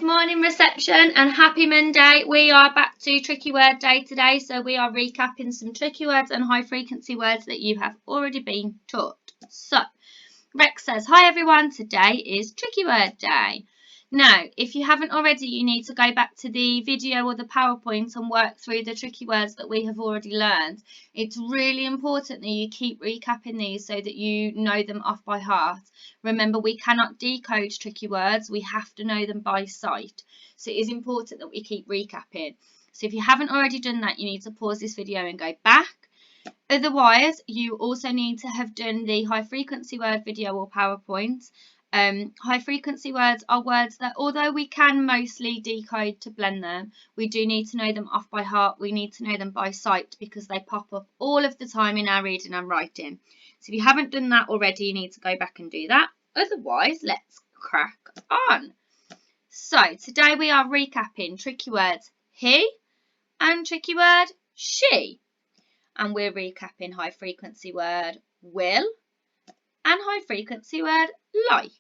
morning reception and happy Monday. We are back to tricky word day today, so we are recapping some tricky words and high frequency words that you have already been taught. So Rex says, hi everyone, today is tricky word day. Now, if you haven't already, you need to go back to the video or the PowerPoint and work through the tricky words that we have already learned. It's really important that you keep recapping these so that you know them off by heart. Remember, we cannot decode tricky words. We have to know them by sight. So it is important that we keep recapping. So if you haven't already done that, you need to pause this video and go back. Otherwise, you also need to have done the high frequency word video or PowerPoint. High frequency words are words that, although we can mostly decode to blend them, we do need to know them off by heart. We need to know them by sight because they pop up all of the time in our reading and writing. So if you haven't done that already, you need to go back and do that. Otherwise, let's crack on. So today we are recapping tricky words he and tricky word she. And we're recapping high frequency word will and high frequency word like.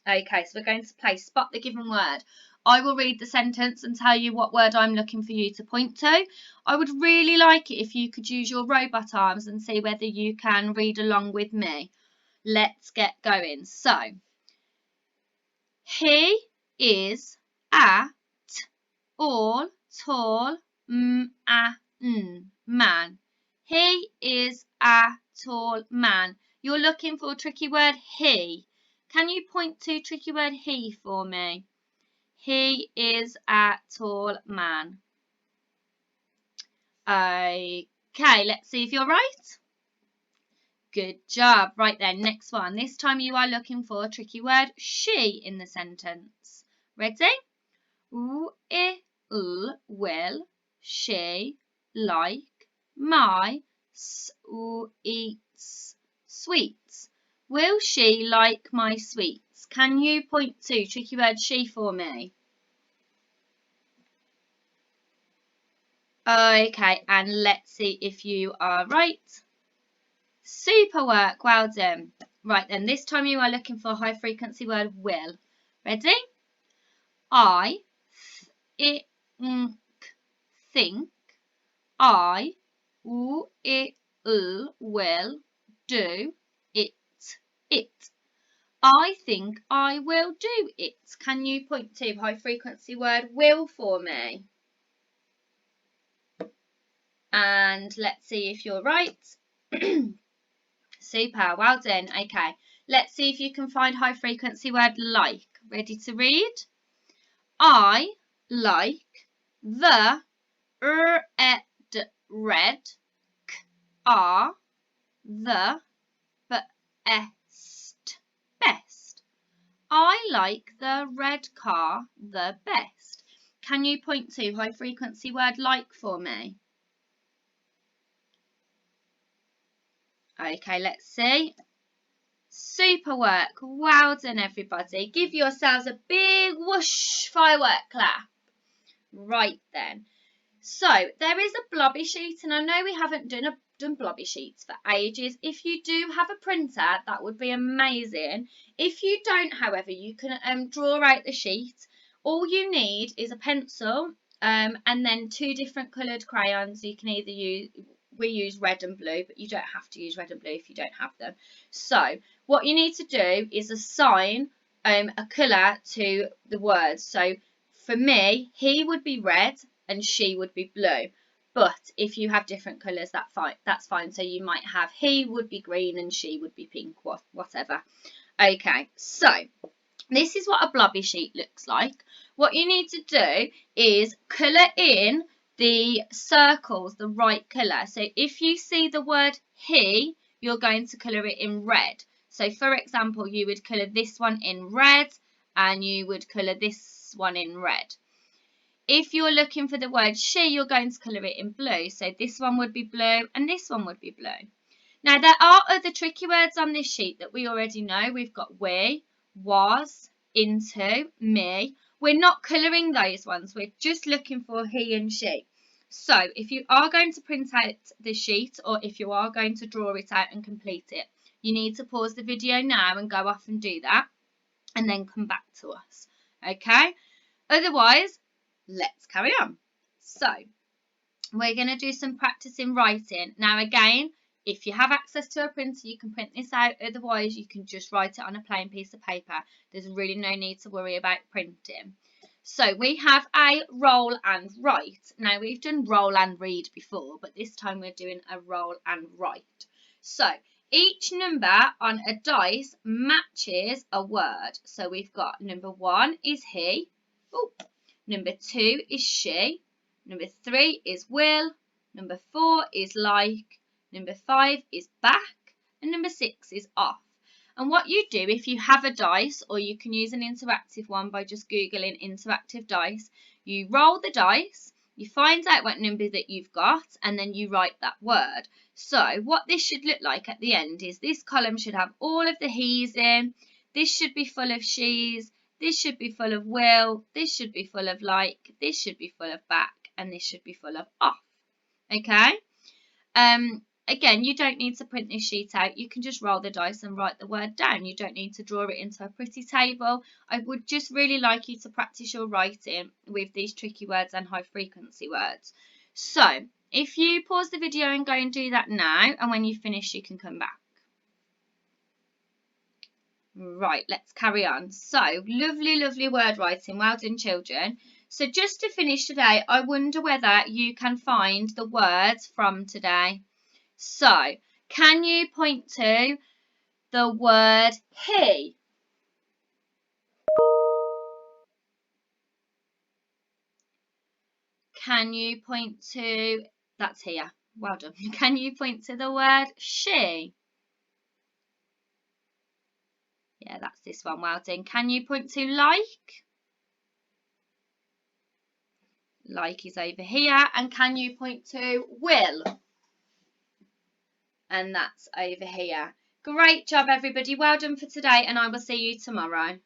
Okay, so we're going to play spot the given word. I will read the sentence and tell you what word I'm looking for you to point to. I would really like it if you could use your robot arms and see whether you can read along with me. Let's get going. So, he is a all tall man. He is a tall man. You're looking for a tricky word he. Can you point to tricky word he for me? He is a tall man. Okay, let's see if you're right. Good job. Right then, next one. This time you are looking for a tricky word she in the sentence. Ready? Will she like my sweets? Sweets. Will she like my sweets? Can you point to tricky word she for me? Okay, and let's see if you are right. Super work, well done. Right then, this time you are looking for a high frequency word will. Ready? I think I will do it. I think I will do it. Can you point to high frequency word will for me? And let's see if you're right. Super, well done. Okay, let's see if you can find high frequency word like. Ready to read? I like the red are the best. I like the red car the best. Can you point to high frequency word like for me? Okay, let's see. Super work. Well done, everybody. Give yourselves a big whoosh firework clap. Right then. So there is a blobby sheet, and I know we haven't done blobby sheets for ages. If you do have a printer, that would be amazing. If you don't, however, you can draw out the sheet. All you need is a pencil and then two different coloured crayons. You can either we use red and blue, but you don't have to use red and blue if you don't have them. So what you need to do is assign a colour to the words. So for me, he would be red and she would be blue. But if you have different colours, that's fine. So you might have he would be green and she would be pink, whatever. Okay, so this is what a blobby sheet looks like. What you need to do is colour in the circles the right colour. So if you see the word he, you're going to colour it in red. So for example, you would colour this one in red and you would colour this one in red. If you're looking for the word she, you're going to colour it in blue. So this one would be blue and this one would be blue. Now there are other tricky words on this sheet that we already know. We've got we, was, into, me. We're not colouring those ones. We're just looking for he and she. So if you are going to print out the sheet or if you are going to draw it out and complete it, you need to pause the video now and go off and do that and then come back to us. Okay? Otherwise, let's carry on. So, we're going to do some practicing writing. Now, again, if you have access to a printer, you can print this out. Otherwise, you can just write it on a plain piece of paper. There's really no need to worry about printing. So we have a roll and write. Now, we've done roll and read before, but this time we're doing a roll and write. So each number on a dice matches a word. So we've got number 1 is he. Oh, number 2 is she. Number 3 is will. Number 4 is like. Number 5 is back. And number 6 is off. And what you do if you have a dice, or you can use an interactive one by just Googling interactive dice, you roll the dice, you find out what number that you've got, and then you write that word. So what this should look like at the end is this column should have all of the he's in, this should be full of she's, this should be full of will, this should be full of like, this should be full of back, and this should be full of off. Okay? Again, you don't need to print this sheet out. You can just roll the dice and write the word down. You don't need to draw it into a pretty table. I would just really like you to practice your writing with these tricky words and high frequency words. So, if you pause the video and go and do that now, and when you finish, you can come back. Right, let's carry on. So, lovely, lovely word writing. Well done, children. So, just to finish today, I wonder whether you can find the words from today. So, can you point to the word he? Can you point to, that's here, well done. Can you point to the word she? Yeah, that's this one, well done. Can you point to like? Like is over here. And can you point to will? And that's over here. Great job, everybody. Well done for today, and I will see you tomorrow.